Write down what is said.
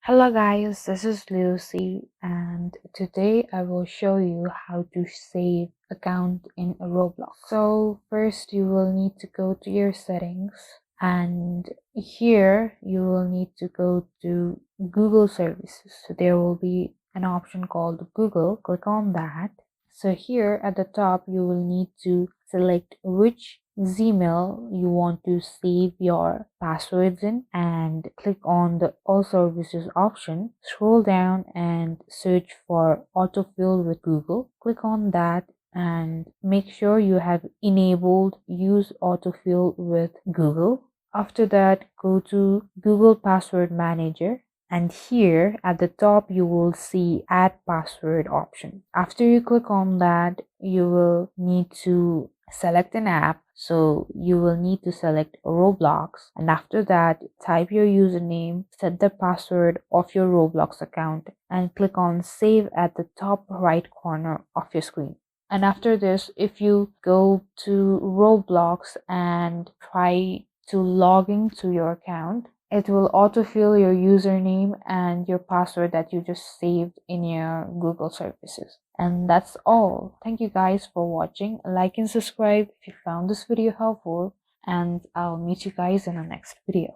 Hello guys, this is Lucy and today I will show you how to save account in Roblox. So first you will need to go to your settings and here you will need to go to Google services. So there will be an option called Google. Click on that. So here at the top you will need to select which Gmail you want to save your passwords in and click on the all services option. Scroll down and search for autofill with Google. Click on that and make sure you have enabled use autofill with Google. After that, go to Google Password Manager and here at the top you will see add password option. After you click on that, you will need to select an app. So you will need to select Roblox and after that type your username, set the password of your Roblox account and click on save at the top right corner of your screen. And after this, if you go to Roblox and try to log into your account, it will autofill your username and your password that you just saved in your Google services. And that's all. Thank you guys for watching. Like and subscribe if you found this video helpful, and I'll meet you guys in the next video.